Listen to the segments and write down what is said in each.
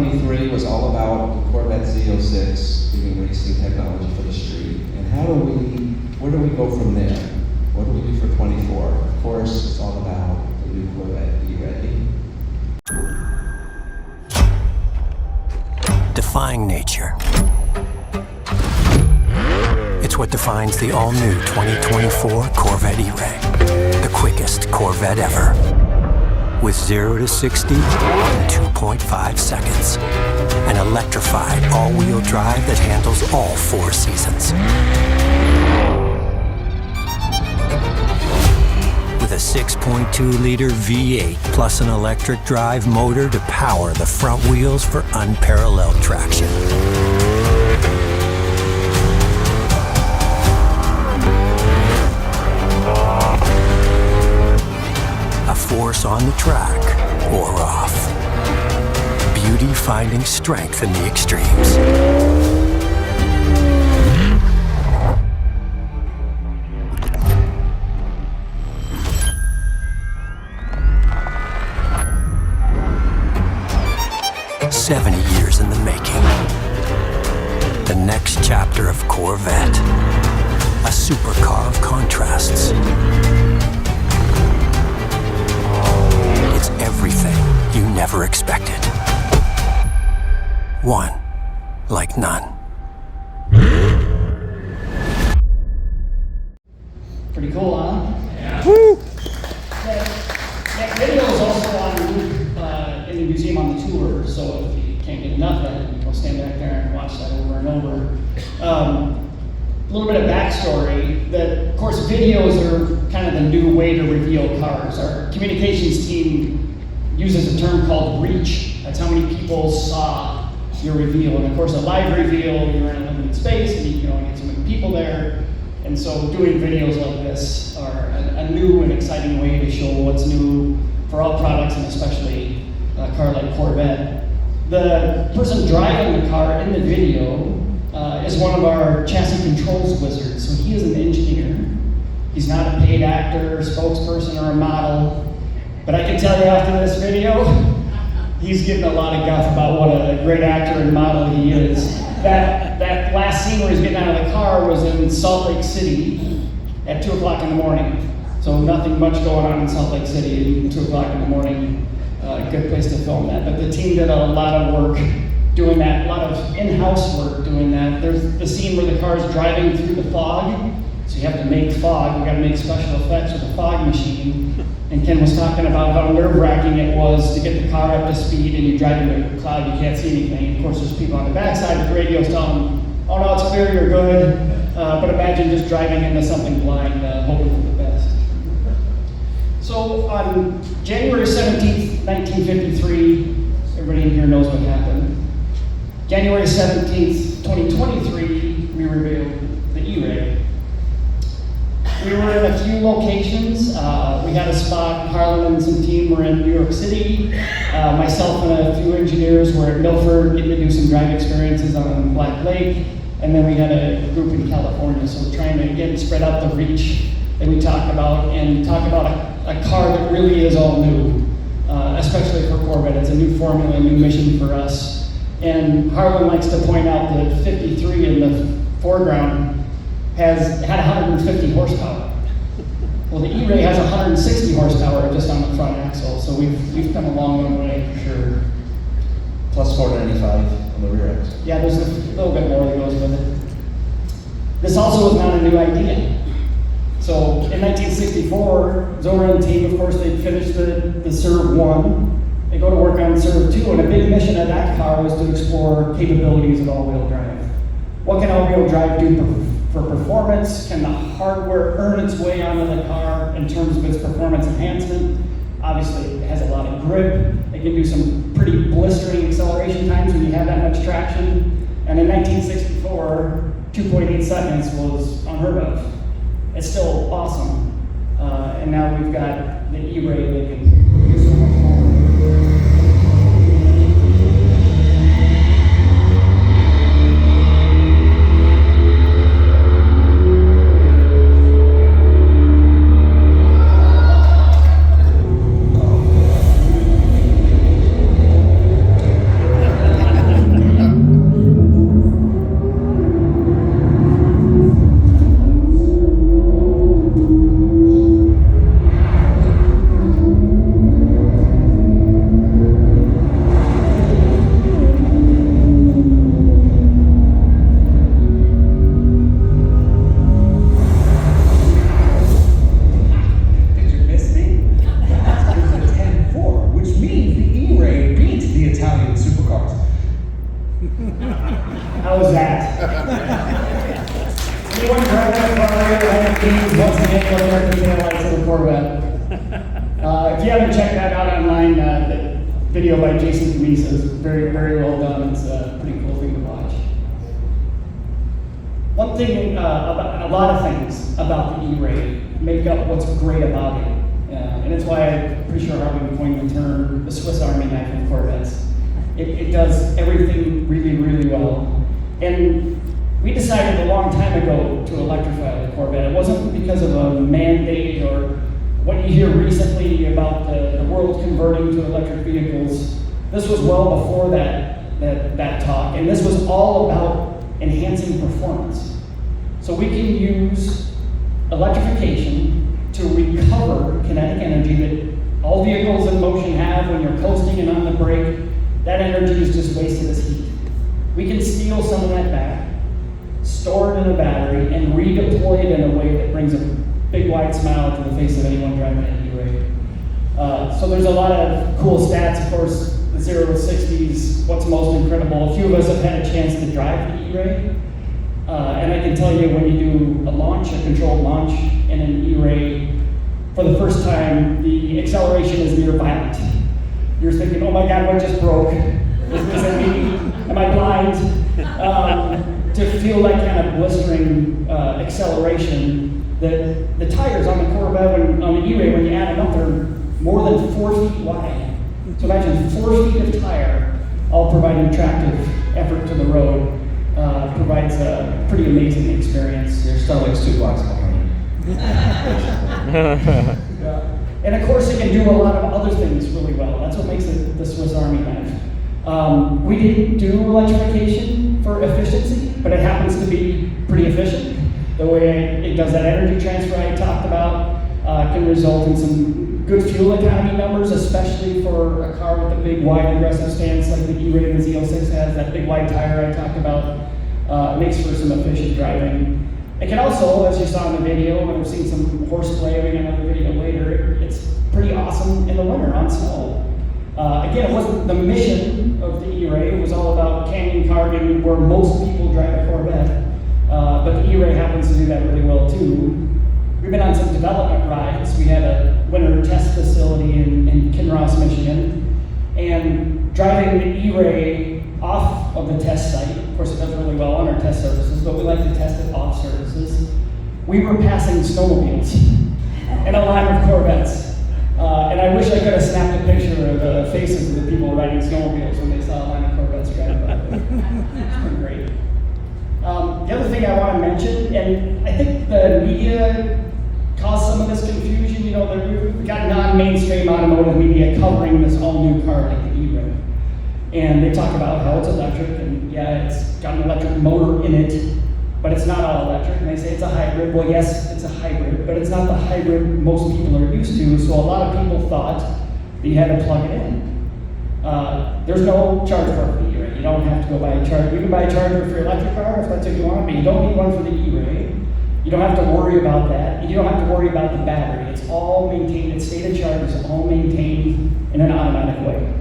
2023 was all about the Corvette Z06 giving racing technology for the street. And where do we go from there? What do we do for 24? Of course, it's all about the new Corvette E-Ray. Defying nature. It's what defines the all-new 2024 Corvette E-Ray. The quickest Corvette ever. With 0 to 60 in 2.5 seconds. An electrified all-wheel drive that handles all 4 seasons. With a 6.2-liter V8 plus an electric drive motor to power the front wheels for unparalleled traction. A force on the track or off. Beauty finding strength in the extremes. "70 years in the making. The next chapter of Corvette. A supercar of contrasts. It's everything you never expected. One like none." Pretty cool, huh? Yeah. Woo! That video is also on in the museum on the tour, so if you can't get enough of it, you can stand back there and watch that over and over. A little bit of backstory, that of course videos are kind of the new way to reveal cars. Our communications team uses a term called reach. That's how many people saw your reveal. And of course a live reveal, you're in a limited space and you can only get so many people there. And so doing videos like this are a new and exciting way to show what's new for all products, and especially a car like Corvette. The person driving the car in the video is one of our chassis controls wizards. So he is an engineer. He's not a paid actor, spokesperson, or a model. But I can tell you after this video, he's getting a lot of guff about what a great actor and model he is. That last scene where he's getting out of the car was in Salt Lake City at 2 o'clock in the morning. So nothing much going on in Salt Lake City at 2 o'clock in the morning. Good place to film that. But the team did a lot of work doing that, a lot of in-house work doing that. There's the scene where the car is driving through the fog. So you have to make fog. You got to make special effects with a fog machine. And Ken was talking about how nerve-wracking it was to get the car up to speed, and you drive into a cloud, you can't see anything. Of course, there's people on the backside with radios telling them, "Oh no, it's clear, you're good." But imagine just driving into something blind, hoping for the best. So on January 17th, 1953, everybody in here knows what happened. January 17th, 2023, we revealed the E-Ray. We were in a few locations. We had a spot, Harlan and some team were in New York City. Myself and a few engineers were at Milford getting to do some drive experiences on Black Lake. And then we had a group in California. So we're trying to, again, spread out the reach that we talk about, and talk about a car that really is all new, especially for Corvette. It's a new formula, a new mission for us. And Harlan likes to point out that 53 in the foreground had 150 horsepower. Well, the E-Ray has 160 horsepower just on the front axle, so we've come a long way for sure. Plus 495 on the rear axle. Yeah, there's a little bit more that goes with it. This also was not a new idea. So in 1964, Zora and team, of course, they finished the Serve 1. They go to work on Serve 2, and a big mission of that car was to explore capabilities of all-wheel drive. What can all-wheel drive do for performance? Can the hardware earn its way onto the car in terms of its performance enhancement? Obviously, it has a lot of grip. It can do some pretty blistering acceleration times when you have that much traction. And in 1964, 2.8 seconds was unheard of. It's still awesome. And now we've got the E-Ray that can do so much more. Anyone driving a car that means once again look at the taillights of the Corvette. If you haven't checked that out online, the video by Jason Camisa is very, very well done. It's a pretty cool thing to watch. One thing, a lot of things about the E-Ray make up what's great about it. And it's why I'm pretty sure Harlan coined the term the Swiss Army knife of Corvettes. It does everything really, really well. And we decided a long time ago to electrify the Corvette. It wasn't because of a mandate or what you hear recently about the world converting to electric vehicles. This was well before that talk, and this was all about enhancing performance. So we can use electrification to recover kinetic energy that all vehicles in motion have when you're coasting and on the brake. That energy is just wasted as heat. We can steal some of that back, store it in a battery, and redeploy it in a way that brings a big wide smile to the face of anyone driving an E-Ray. So there's a lot of cool stats, of course, the 0 to 60s, what's most incredible. A few of us have had a chance to drive the E-Ray, and I can tell you when you do a launch, a controlled launch in an E-Ray, for the first time, the acceleration is near violent. You're thinking, oh my God, what just broke? Is that me? Am I blind? To feel that kind of blistering acceleration, the tires on the Corvette, on the E-Ray, when you add them up, they're more than 4 feet wide. So imagine 4 feet of tire, all providing tractive effort to the road, provides a pretty amazing experience. Your stomach's 2 blocks behind. And of course, it can do a lot of other things really well. That's what makes it the Swiss Army knife. We didn't do electrification for efficiency, but it happens to be pretty efficient. The way it does that energy transfer I talked about can result in some good fuel economy numbers, especially for a car with a big, wide, aggressive stance like the E-Ray and the Z06 has. That big, wide tire I talked about makes for some efficient driving. It can also, as you saw in the video, and I've seen some horseplay in another video later, it's pretty awesome in the winter on snow. Again, it wasn't the mission of the E-Ray. It was all about canyon carving, where most people drive a Corvette. But the E-Ray happens to do that really well too. We've been on some development rides. We had a winter test facility in Kinross, Michigan. And driving the E-Ray off of the test site, of course it does really well on our test surfaces, but we like to test it off surfaces. We were passing snowmobiles and a line of Corvettes. And I wish I could have snapped a picture of the faces of the people riding snowmobiles when they saw a line of Corvettes driving by. It's been great. The other thing I want to mention, and I think the media caused some of this confusion, we've got non-mainstream automotive media covering this all-new car like the E-Ray. And they talk about how it's electric, and yeah, it's got an electric motor in it, but it's not all electric. And they say it's a hybrid. Well, yes, it's a hybrid, but it's not the hybrid most people are used to. So a lot of people thought that you had to plug it in. There's no charge for the E-Ray. You don't have to go buy a charger. You can buy a charger for your electric car if that's what you want, but you don't need one for the E-Ray. You don't have to worry about that. And you don't have to worry about the battery. It's all maintained, its state of charge is all maintained in an automatic way.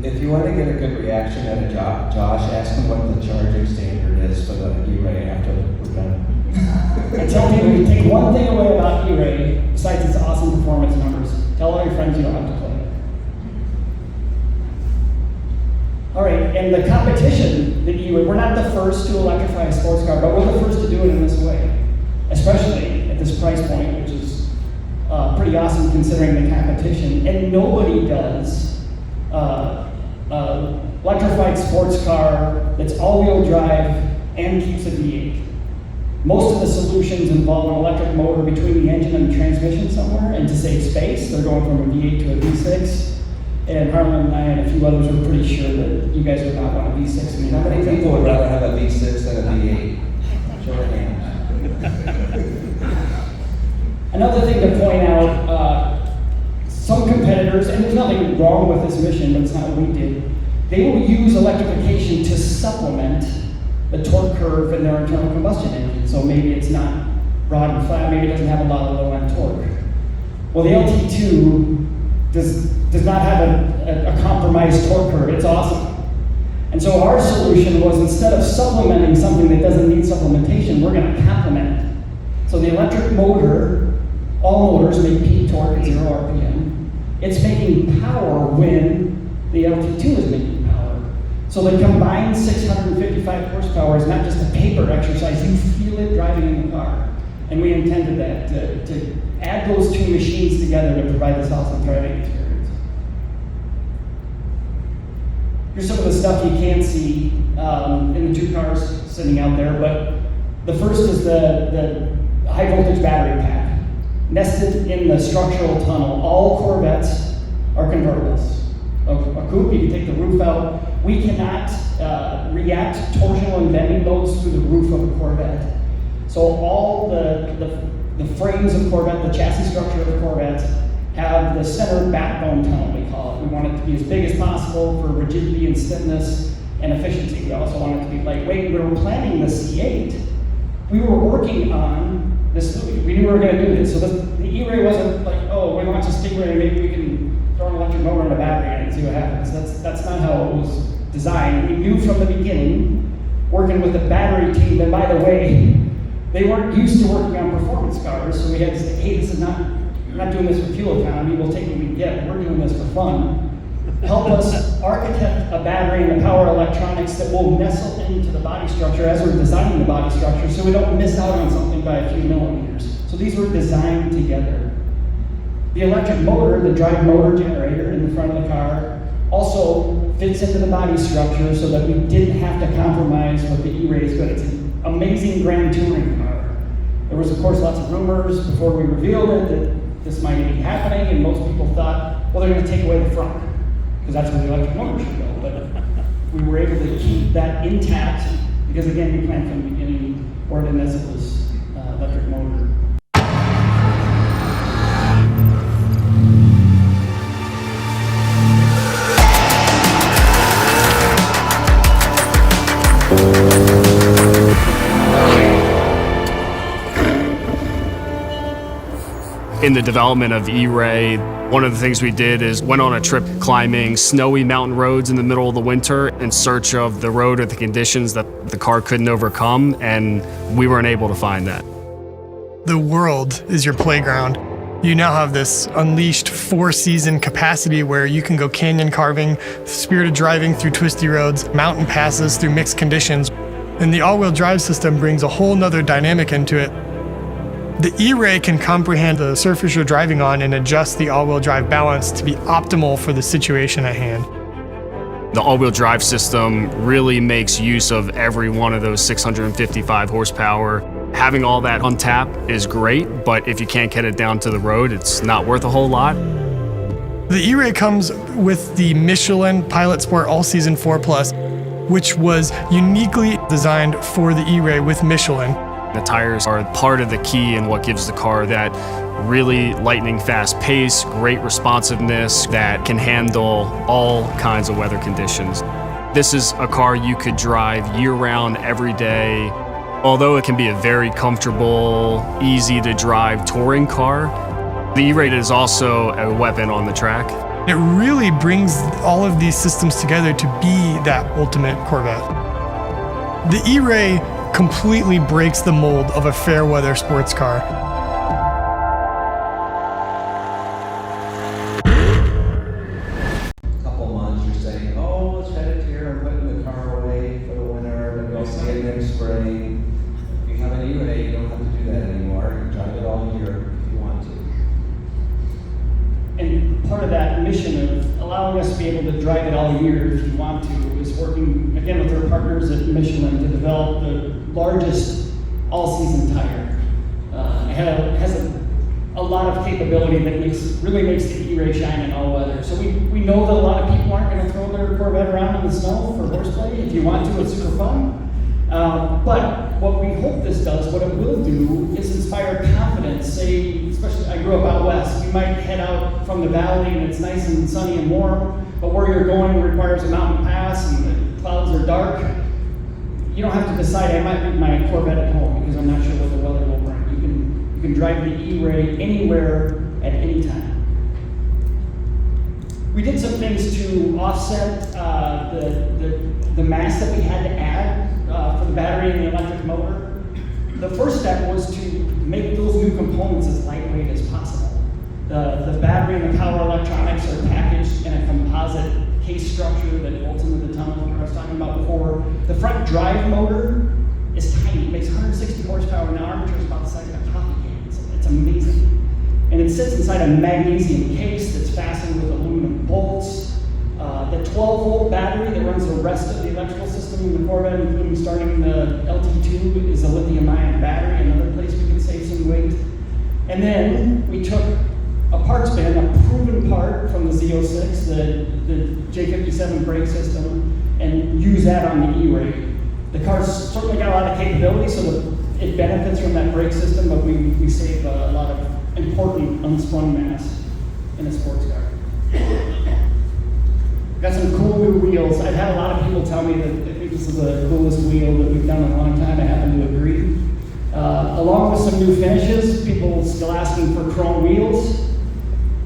If you want to get a good reaction out of Josh, ask him what the charging standard is for the E-Ray after we're done. I tell people, you take one thing away about E-Ray, besides its awesome performance numbers, tell all your friends you don't have to play it. All right, and the competition, the E-Ray, we're not the first to electrify a sports car, but we're the first to do it in this way, especially at this price point, which is pretty awesome considering the competition. And nobody does electrified sports car that's all-wheel drive and keeps a V8. Most of the solutions involve an electric motor between the engine and the transmission somewhere, and to save space, they're going from a V8 to a V6. And Harlan and I and a few others were pretty sure that you guys would not want a V6 in the How many people would rather have a V6 than a V8? Show of hands. Another thing to point out, some competitors, and there's nothing wrong with this mission, but it's not what we did, they will use electrification to supplement the torque curve in their internal combustion engine. So maybe it's not broad and flat, maybe it doesn't have a lot of low-end torque. Well, the LT2 does not have a compromised torque curve. It's awesome. And so our solution was, instead of supplementing something that doesn't need supplementation, we're going to complement it. So the electric motor, all motors make peak torque at 0 RPM. It's making power when the LT2 is making power. So the combined 655 horsepower is not just a paper exercise, you feel it driving in the car. And we intended that, to add those two machines together to provide this awesome driving experience. Here's some of the stuff you can't see in the two cars sitting out there, but the first is the high voltage battery pack. Nested in the structural tunnel, all Corvettes are convertibles. A coupe, you can take the roof out. We cannot react torsional and bending loads through the roof of a Corvette. So all the frames of Corvette, the chassis structure of the Corvette, have the center backbone tunnel, we call it. We want it to be as big as possible for rigidity and stiffness and efficiency. We also want it to be lightweight. We were planning the C8. We were working on this movie. We knew we were going to do this. So the E-Ray wasn't like, oh, we launched a Stingray, maybe we can throw an electric motor in a battery and see what happens. That's not how it was designed. We knew from the beginning, working with the battery team, that by the way, they weren't used to working on performance cars, so we had to say, hey, this is we're not doing this for fuel economy, we'll take what we can get, we're doing this for fun. Help us architect a battery and the power electronics that will nestle into the body structure as we're designing the body structure, so we don't miss out on something by a few millimeters. So these were designed together. The electric motor, the drive motor generator in the front of the car, also fits into the body structure so that we didn't have to compromise with the E-Rays, but it's an amazing grand touring car. There was, of course, lots of rumors before we revealed it that this might be happening, and most people thought, well, they're going to take away the front, because that's where the electric motor should go. But we were able to keep that intact, because again, we planned from the beginning, ordered as it was electric motor. In the development of the E-Ray, one of the things we did is went on a trip climbing snowy mountain roads in the middle of the winter in search of the road or the conditions that the car couldn't overcome, and we weren't able to find that. The world is your playground. You now have this unleashed 4-season capacity where you can go canyon carving, spirited driving through twisty roads, mountain passes through mixed conditions, and the all-wheel drive system brings a whole nother dynamic into it. The E-Ray can comprehend the surface you're driving on and adjust the all-wheel drive balance to be optimal for the situation at hand. The all-wheel drive system really makes use of every one of those 655 horsepower. Having all that on tap is great, but if you can't get it down to the road, it's not worth a whole lot. The E-Ray comes with the Michelin Pilot Sport All-Season 4 Plus, which was uniquely designed for the E-Ray with Michelin. The tires are part of the key in what gives the car that really lightning fast pace, great responsiveness that can handle all kinds of weather conditions. This is a car you could drive year-round, every day. Although it can be a very comfortable, easy to drive touring car, the E-Ray is also a weapon on the track. It really brings all of these systems together to be that ultimate Corvette. The E-Ray completely breaks the mold of a fair weather sports car. Couple months, you're saying, oh, let's head it here and putting the car away for the winter, and you'll see it next spring. If you have an E-Ray, you don't have to do that anymore. You can drive it all year if you want to. And part of that mission of allowing us to be able to drive it all year if you want to is working, again, with our partners at Michelin to develop the largest all-season tire. It has a lot of capability that really makes the E-Ray shine in all weather. So we know that a lot of people aren't going to throw their Corvette around in the snow for horseplay. If you want to, it's super fun. But what we hope this does, what it will do, is inspire confidence. Say, especially I grew up out west, you might head out from the valley and it's nice and sunny and warm, but where you're going requires a mountain pass and the clouds are dark. You don't have to decide, I might leave my Corvette at home because I'm not sure what the weather will bring. You can drive the E-Ray anywhere at any time. We did some things to offset the mass that we had to add for the battery and the electric motor. The first step was to make those new components as lightweight as possible. The battery and the power electronics are packaged in a composite case structure that bolts into the tunnel I was talking about before. The front drive motor is tiny. It makes 160 horsepower, and the armature is about the size of a coffee can. It's amazing. And it sits inside a magnesium case that's fastened with aluminum bolts. The 12-volt battery that runs the rest of the electrical system in the Corvette, including starting the LT2, is a lithium-ion battery, another place we can save some weight. And then we took a parts bin, a proven part from the Z06, the J57 brake system, and use that on the E-Ray. The car's certainly got a lot of capability, so that it benefits from that brake system, but we save a lot of important unspun mass in a sports car. Got some cool new wheels. I've had a lot of people tell me that they think this is the coolest wheel that we've done in a long time. I happen to agree. Along with some new finishes, people still asking for chrome wheels.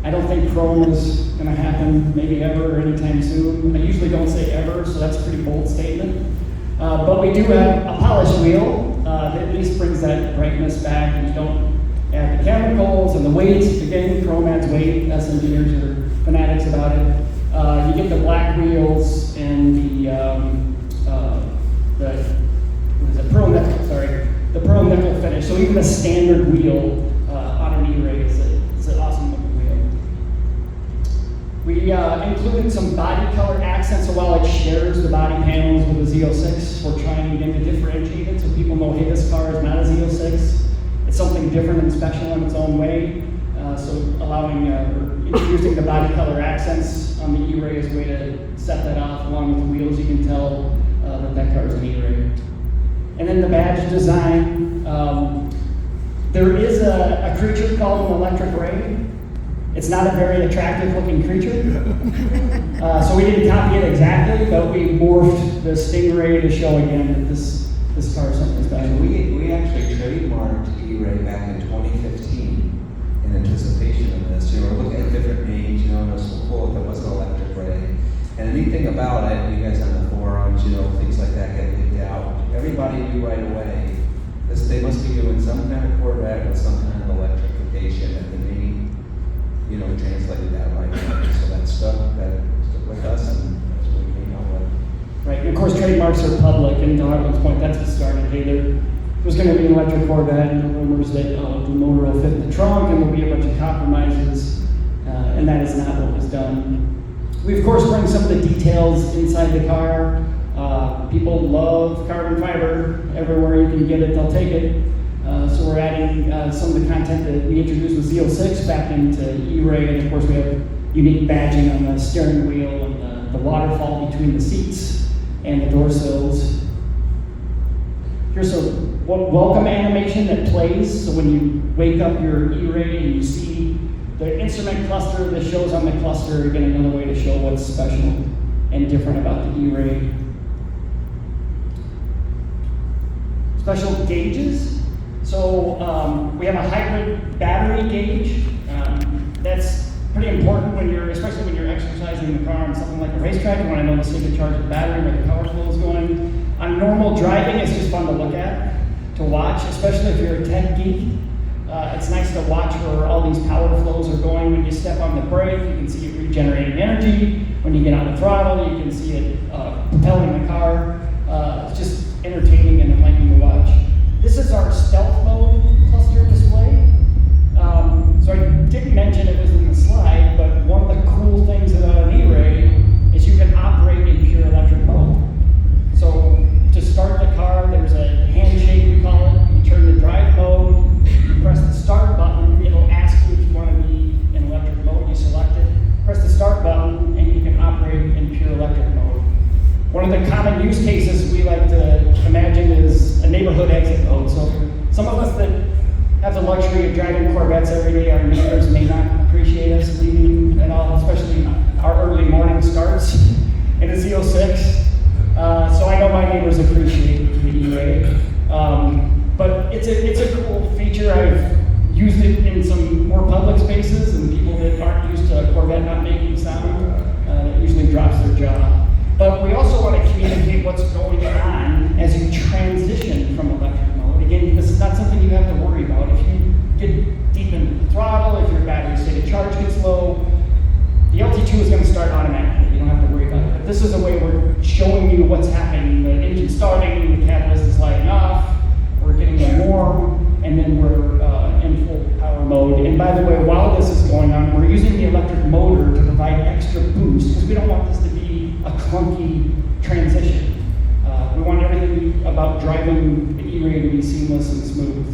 I don't think chrome is going to happen maybe ever or anytime soon. I usually don't say ever, so that's a pretty bold statement. But we do have a polished wheel that at least brings that brightness back, and you don't add the chemicals and the weight. Again, chrome adds weight. Us engineers are fanatics about it. You get the black wheels and the pearl nickel, the pearl nickel finish. So even a standard wheel on an E-Ray is an awesome looking wheel. We included some body color accents, so while it shares the body panels with the Z06, we're trying again to differentiate it so people know, hey, this car is not a Z06. It's something different and special in its own way. So allowing, introducing the body color accents on the E-Ray is a way to set that off. Along with the wheels, you can tell that car is an E-Ray. And then the badge design. There is a creature called an Electric Ray. It's not a very attractive looking creature. So we didn't copy it exactly, but we morphed the Stingray to show again that this car is something special. We actually trademarked E-Ray back in 2015 in anticipation of this. We're looking at different names, and it was so cool if it was an Electric Ray. And the neat thing about it, you guys on the forums, things like that get leaked out. Everybody knew right away, they must be doing some kind of Corvette with some kind of electrification, and the name, translated that right away. So that stuck with us, and that's what we came out with. Right, and of course trademarks are public, and to Harlan's point, that's what started. Hey, there was going to be an electric Corvette, and the rumors that the motor will fit in the trunk, and there'll be a bunch of compromises, and that is not what was done. We of course bring some of the details inside the car. People love carbon fiber. Everywhere you can get it, they'll take it. So we're adding some of the content that we introduced with Z06 back into E-Ray, and of course we have unique badging on the steering wheel and the waterfall between the seats and the door sills. Here's a welcome animation that plays, so when you wake up your E-Ray and you see the instrument cluster that shows on the cluster, again, another way to show what's special and different about the E-Ray. Special gauges. So we have a hybrid battery gauge. That's pretty important especially when you're exercising the car on something like a racetrack. You want to know the state of charge of the battery, where the power flow is going. On normal driving, it's just fun to look at, to watch, especially if you're a tech geek. It's nice to watch where all these power flows are going. When you step on the brake, you can see it regenerating energy. When you get on the throttle, you can see it propelling the car. It's just entertaining and enlightening to watch. This is our stealth mode cluster display. So I didn't mention it was in the slide, but one of the cool things about an E-Ray is you can operate in pure electric mode. So to start the car, there's a handshake, we call it. You turn the drive mode, you press the start button, it'll ask you if you want to be in electric mode, you select it. Press the start button, and you can operate in pure electric mode. One of the common use cases we like to imagine is a neighborhood exit mode. So some of us that have the luxury of driving Corvettes every day, our neighbors may not appreciate us leaving at all, especially our early morning starts in a Z06. So I know my neighbors appreciate the E-Ray. But it's a cool feature. I've used it in some more public spaces, and people that aren't used to a Corvette not making sound, it usually drops their jaw. But we also want to communicate what's going on as you transition from electric mode. Again, this is not something you have to worry about. If you get deep into the throttle, if your battery state of charge gets low, the LT2 is going to start automatically. You don't have to worry about it. But this is a way we're showing you what's happening. The engine's starting, the catalyst is lighting off, we're getting it warm, and then we're in full power mode. And by the way, while this is going on, we're using the electric motor to provide extra boost, because we don't want this to be a clunky transition. We want everything about driving the E-Ray to be seamless and smooth.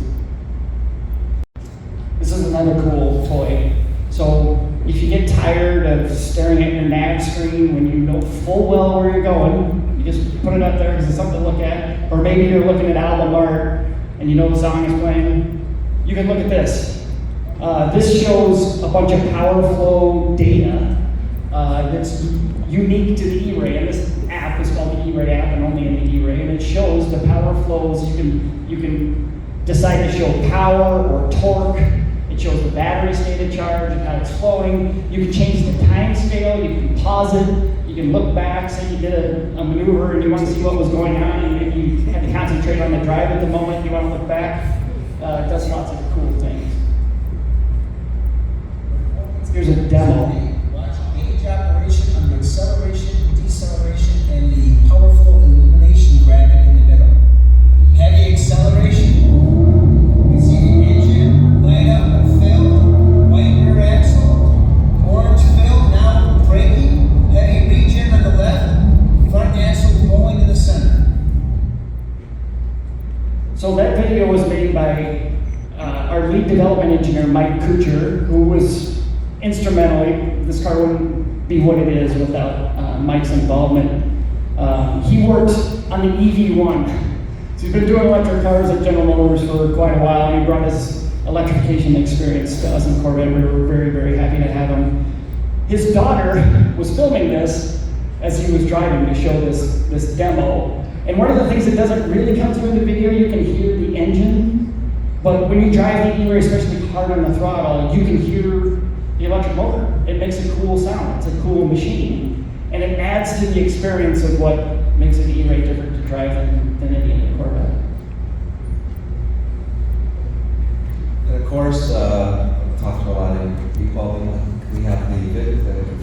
This is another cool toy. So if you get tired of staring at your nav screen when you know full well where you're going, you just put it up there because it's something to look at. Or maybe you're looking at album art and you know the song is playing. You can look at this. This shows a bunch of power flow data that's unique to the E-Ray. And this app is called the E-Ray app and only in the E-Ray. And it shows the power flows. You can decide to show power or torque. It shows the battery state of charge and how it's flowing. You can change the time scale, you can pause it, you can look back, say you did a maneuver and you want to see what was going on and maybe you had to concentrate on the drive at the moment, you want to look back. It does lots of cool things. Here's a demo. Watch gauge operation under acceleration, deceleration, and the power flow illumination graphic in the middle. Heavy acceleration. You can see the engine light up and filled. White rear axle. Orange filled. Now braking. Heavy regen on the left. Front axle going to the center. So that video was made by our lead development engineer, Mike Kuchar, who was instrumentally, this car wouldn't be what it is without Mike's involvement. He worked on the EV1. So he's been doing electric cars at General Motors for quite a while, and he brought his electrification experience to us in Corvette. We were very, very happy to have him. His daughter was filming this as he was driving to show this demo. And one of the things that doesn't really come through in the video, you can hear the engine, but when you drive the E-Ray, especially hard on the throttle, you can hear the electric motor. It makes a cool sound. It's a cool machine. And it adds to the experience of what makes an E-Ray different to drive than any other Corvette. And of course, I've talked to a lot of people. We have the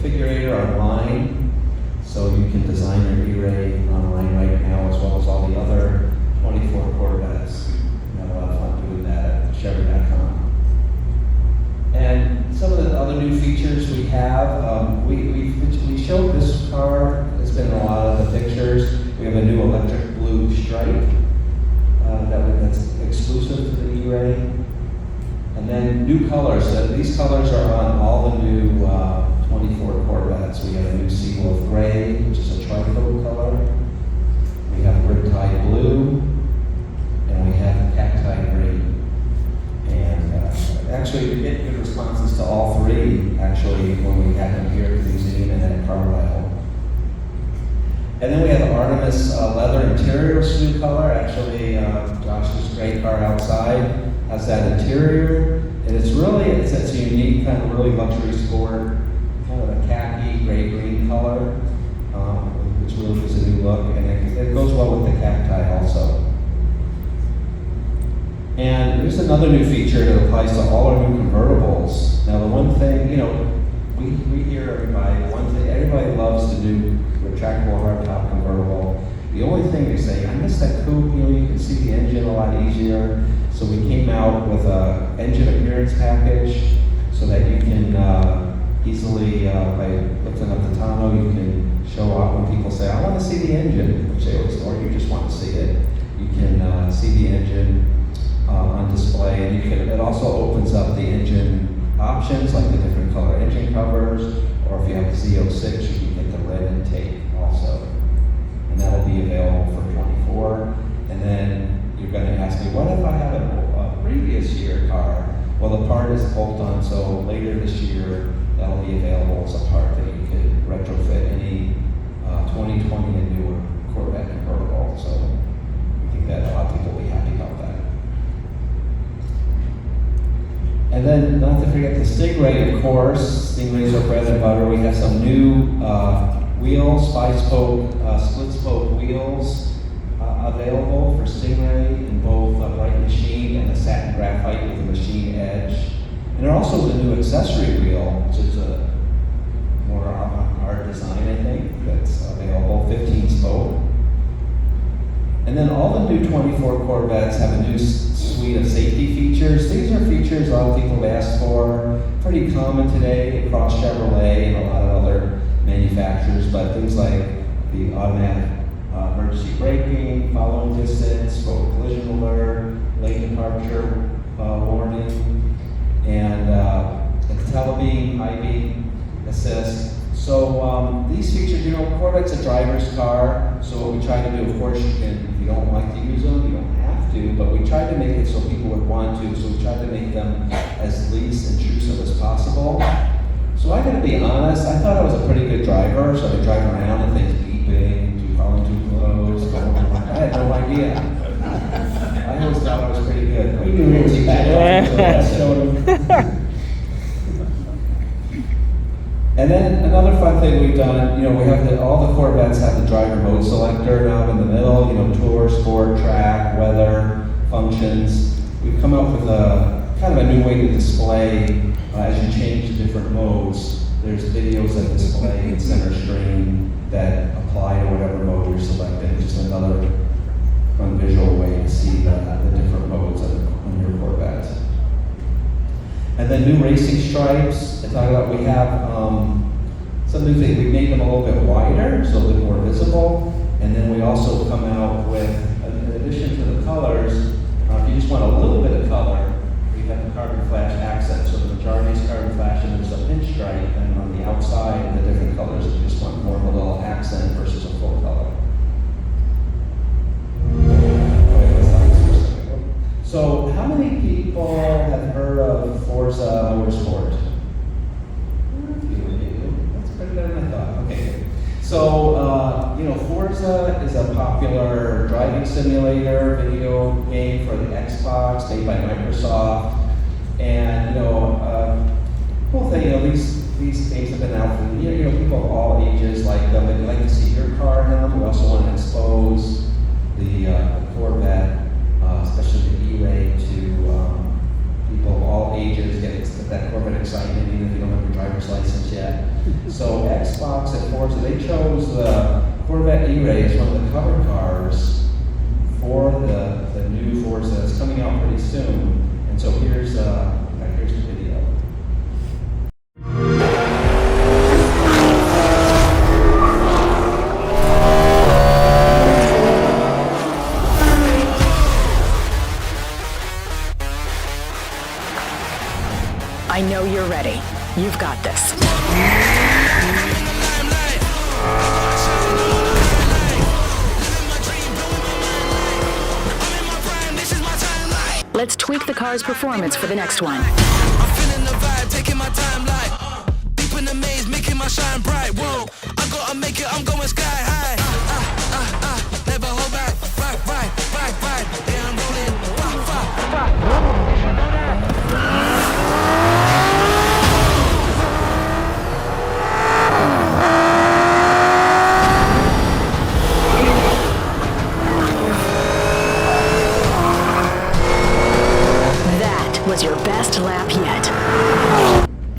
Configurator online, so you can design your E-Ray online right now, as well as all the other 24 Corvettes. We have a lot of fun doing that at Chevy.com. And some of the other new features we have, we showed this car. It's been in a lot of the pictures. We have a new electric blue stripe that's exclusive to the E-Ray. And then new colors. So these colors are on all the new 24 Corvettes. We have a new Seawolf Gray, which is a tricoat color. We have Riptide Blue, and we have Cacti Green. And actually, we get good responses to all three, actually, when we had them here at the museum and at Carlisle. And then we have the Artemis leather interior, which is a new color. Actually, Josh's gray car outside has that interior. And it's a unique, kind of really luxury sport, kind of a khaki, gray-green color, which really gives a new look. And it goes well with the cacti also. And there's another new feature that applies to all our new convertibles. Now, the one thing, we hear everybody loves the new retractable hardtop convertible. The only thing they say, I miss that coupe, you can see the engine a lot easier. So we came out with a engine appearance package so that you can easily, by lifting up the tonneau, you can show off when people say, I want to see the engine, which they always, or you just want to see it. You can see the engine on display, and it also opens up the engine options, like the different color engine covers, or if you have a Z06, you can get the red intake also. And that'll be available for 24. And then you're going to ask me, what if I have a previous year car? Well, the part is bolt on, so later this year, that'll be available as a part that you could retrofit any 2020 and newer Corvette convertible. So I think that a lot of people will be happy about not to forget the Stingray, of course. Stingrays are bread and butter. We have some new wheels, 5-spoke, split-spoke wheels available for Stingray in both a bright machine and a satin graphite with a machine edge. And there also is a new accessory wheel, which is a more avant-garde design, I think, that's available, 15-spoke. And then all the new 24 Corvettes have a new suite of safety features. These are features a lot of people have asked for, pretty common today across Chevrolet and a lot of other manufacturers, but things like the automatic emergency braking, following distance, forward collision alert, lane departure warning, and telebeam, high beam assist. So these features, you know, Corvette's a driver's car, so what we try to do, of course, you can, if you don't like to use them, you don't have to, but we try to make it so people would want to, so we try to make them as least intrusive as possible. So I gotta be honest, I thought I was a pretty good driver, so I drive around and things beeping, calling too close, I had no idea. I always thought I was pretty good. We knew it was bad until I showed them. And then another fun thing we've done, you know, we have all the Corvettes have the driver mode selector now in the middle, you know, tour, sport, track, weather, functions. We've come up with a kind of a new way to display as you change the different modes. There's videos that display in center screen that apply to whatever mode you're selecting. Just another fun visual way to see the different modes on your Corvette. And then new racing stripes. I talk about we have some new things. We made them a little bit wider, so a little more visible. And then we also come out with, in addition to the colors, if you just want a little bit of color, we have the carbon flash accent. So the majority is carbon flash, and there's a pinstripe, and on the outside, the different colors. If you just want more of a little accent versus a full color. So how many people have heard of Forza Motorsport? That's pretty better than I thought. Okay. So, you know, Forza is a popular driving simulator video game for the Xbox, made by Microsoft. And, you know, cool thing, you know, these games have been out for, you know, people of all ages like them, and you like to see your car in them. We also want to expose the Corvette, especially the E-Ray, to people of all ages, get that Corvette excitement, even if you don't have your driver's license yet. So Xbox and Forza, they chose the Corvette E-Ray as one of the cover cars for the new Forza that's coming out pretty soon. And so here's the video. I know you're ready. You've got this. Let's tweak the car's performance for the next one. I'm feeling the vibe, taking my time like deep in the maze, making my shine bright. Whoa, I gotta make it, I'm going sky high. Never hold back, right. Yeah, I'm rolling, was your best lap yet.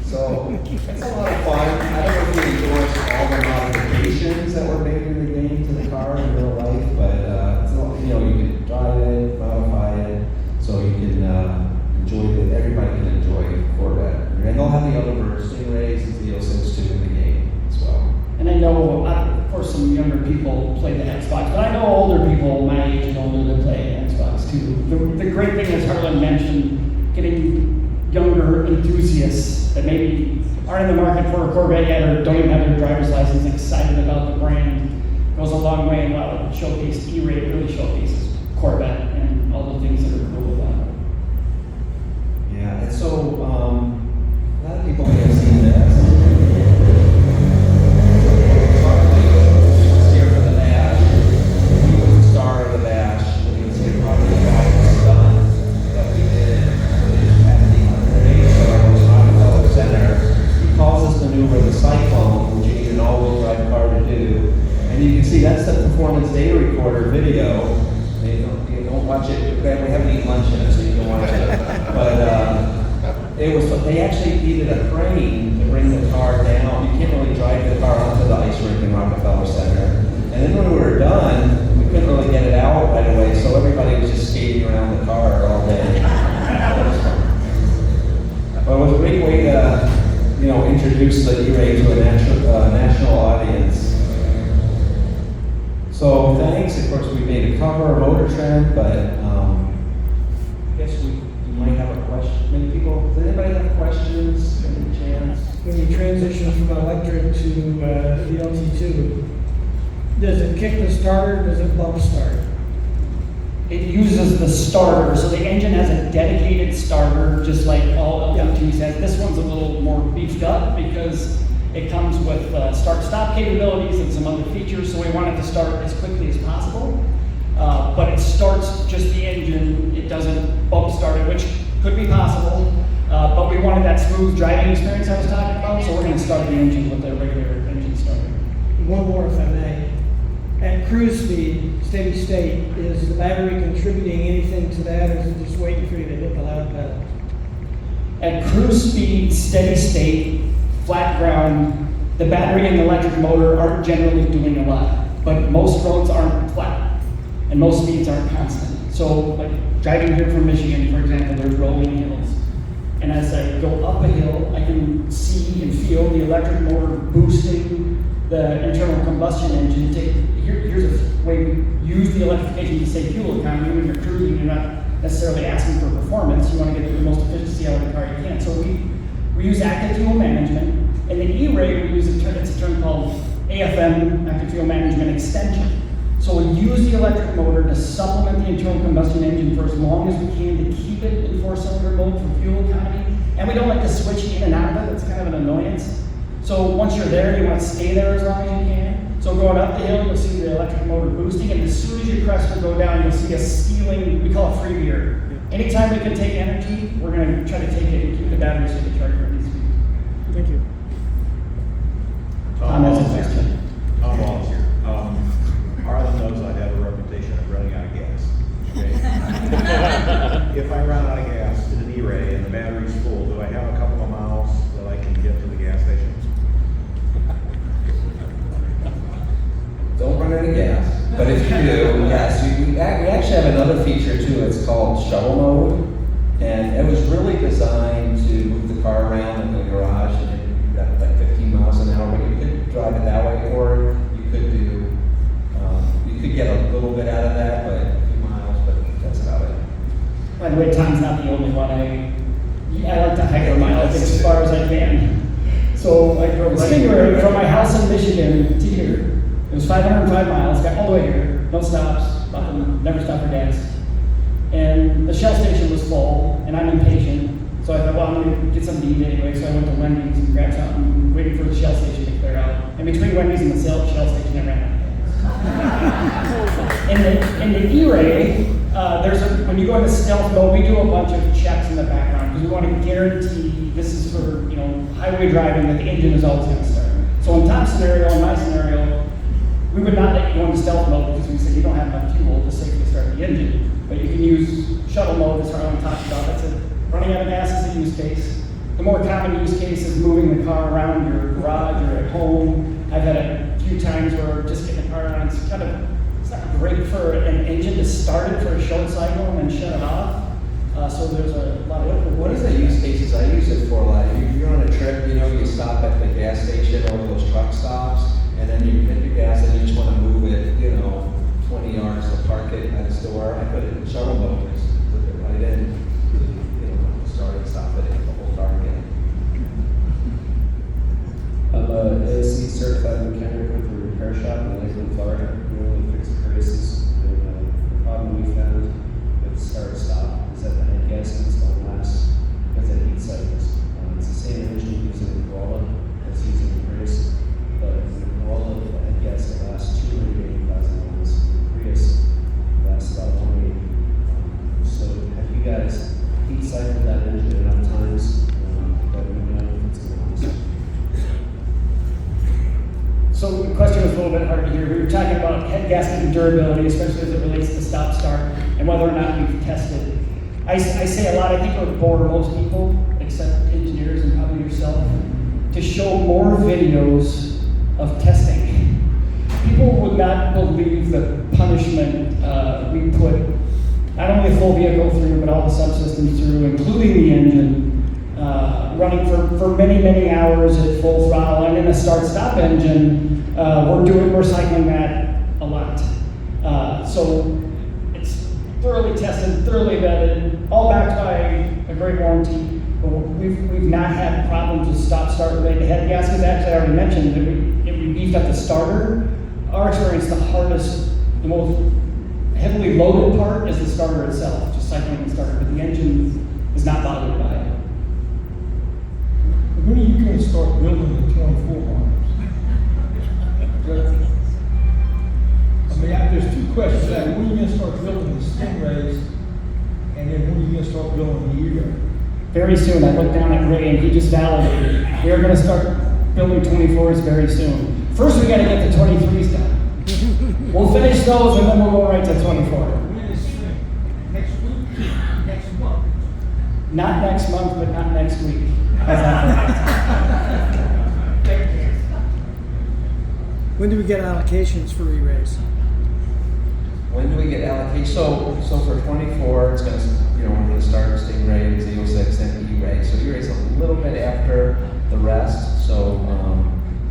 So, it's a lot of fun. I don't know if you endorse all the modifications that were made in the game to the car in real life, but it's a lot, you know, you can drive it, modify it, so you can enjoy it. Everybody can enjoy Corvette. And they'll have the other versions, Stingrays and Z06 too in the game as well. And I know, of course, some younger people play the Xbox, but I know older people my age and older that play Xbox too. The great thing, as Harlan mentioned, getting younger enthusiasts that maybe aren't in the market for a Corvette yet or don't even have their driver's license excited about the brand goes a long way. And while it showcased E-Ray, it really showcases Corvette and all the things that are cool about it. Yeah, and so a lot of people may have seen this. Here for the dash. He was the star of the dash. You can see probably the guy was stunned that we did. So that's the performance data recorder video. You don't watch it. We haven't eaten lunch yet, so you can watch it. But they actually needed a crane to bring the car down. You can't really drive the car onto the ice rink in Rockefeller Center. And then when we were done, we couldn't really get it out right away, so everybody was just skating around the car all day. But it was a great way to, introduce the E-Ray to a national audience. So thanks. Of course, we made a cover, a motor trend, but I guess we might have a question. Maybe people. Does anybody have questions? Any chance? When you transition from electric to the LT2, does it kick the starter or does it bump start? It uses the starter, so the engine has a dedicated starter, just like all LT2s has. This one's a little more beefed up because it comes with start-stop capabilities and some other features, so we want it to start as quickly as possible. But it starts just the engine, it doesn't bump start it, which could be possible. But we wanted that smooth driving experience I was talking about, so we're going to start the engine with a regular engine starter. One more, if I may. At cruise speed, steady state, is the battery contributing anything to that, or is it just waiting for you to hit the loud pedal? At cruise speed, steady state, flat ground, the battery and the electric motor aren't generally doing a lot, but most roads aren't flat, and most speeds aren't constant. So, like driving here from Michigan, for example, there's rolling hills. And as I go up a hill, I can see and feel the electric motor boosting the internal combustion engine. Here's a way we use the electrification to save fuel economy. When you're cruising, you're not necessarily asking for performance. You want to get the most efficiency out of the car you can. So we use active fuel management. In the E-Ray, we use it's a term called AFM, active fuel management extension. So we use the electric motor to supplement the internal combustion engine for as long as we can to keep it in 4-cylinder mode for fuel economy. And we don't like to switch in and out of it. It's kind of an annoyance. So once you're there, you want to stay there as long as you can. So going up the hill, you'll see the electric motor boosting, and as soon as your crest will go down, you'll see us stealing, we call it freebier. Anytime we can take energy, we're going to try to take it and keep the battery so the charger needs to be. Thank you. Tom has a question. Tom Wallace here. Harlan knows I have a reputation of running out of gas. Okay? If I run out of gas in an E-Ray and the battery's full, do I have a couple of miles that I can get to the gas station? Don't run out of gas. But if you do, yes, we actually have another feature too. It's called shuttle mode, and it was really designed to move the car around in the garage, and you got like 15 miles an hour. But you could drive it that way, or you could do. You could get a little bit out of that, but a few miles. But that's about it. By the way, Tom's not the only one. I like to hike miles as far as I can. So I drove Configurator from my house in Michigan to here. It was 505 miles, got all the way here, no stops, nothing, never stopped for gas. And the Shell station was full, and I'm impatient. So I thought, well, I'm going to get something to eat anyway. So I went to Wendy's and grabbed something, waiting for the Shell station to clear out. And between Wendy's and the Shell station, I ran out of gas. In the E-Ray, when you go into stealth mode, we do a bunch of checks in the background because we want to guarantee this is for highway driving that the engine is always going to start. So in Tom's scenario, in my scenario, we would not let you go into stealth mode because we said you don't have enough fuel to safely start the engine. But you can use shuttle mode, as Harlan talked about. That's it. Running out of gas is a use case. The more common use case is moving the car around your garage or at home. I've had a few times where just getting the car around, it's not great for an engine to start it for a short cycle and then shut it off. So there's a lot of What is the use cases I use it for? Like if you're on a trip, you stop at the gas station or those truck stops, and then you hit your gas and you just want to move it, 20 yards to park it at a store. I put it in shuttle mode, just put it right in, start and stop it, the whole car again. I'm a ASC certified mechanic with a repair shop in Lakeland, Florida. We only fix Cruises. And the problem we found with start-stop is that the head gaskets don't last because of heat cycles. It's the same engine using the Corolla that's using the Prius, but in the Corolla, the head gasket lasts 280,000 miles. The Prius lasts about 180. So have you guys head gasket and durability, especially as it relates to stop start, and whether or not we've tested. I say a lot, I think it would bore most people, except engineers and probably yourself, to show more videos of testing. People would not believe the punishment we put not only the full vehicle through, but all the subsystems through, including the engine, running for many, many hours at full throttle, and in a start-stop engine, we're cycling that a lot. So it's thoroughly tested, thoroughly vetted, all backed by a great warranty. But we've not had problems with stop-start related head gaskets. Actually, I already mentioned that we beefed up the starter. Our experience, the hardest, the most heavily loaded part is the starter itself, just cycling the starter, but the engine is not bothered by it. When are you going to start building the 24 models? I mean, there's two questions there. When are you going to start building the Stingrays? And then when are you going to start building the E-Ray? Very soon. I looked down at Ray and he just validated. We are going to start building 24s very soon. First, we got to get the 23s done. We'll finish those and then we'll go right to 24. Next week? Next month? Not next month, but not next week. How's that? When do we get allocations for E-Rays? When do we get allocation? So for 24, it's going to, we're going to start Stingray, Z06, and E-Ray. So E-Ray's a little bit after the rest. So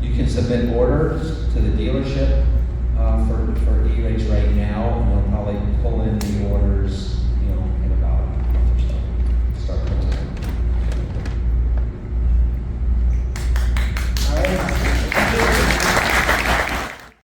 you can submit orders to the dealership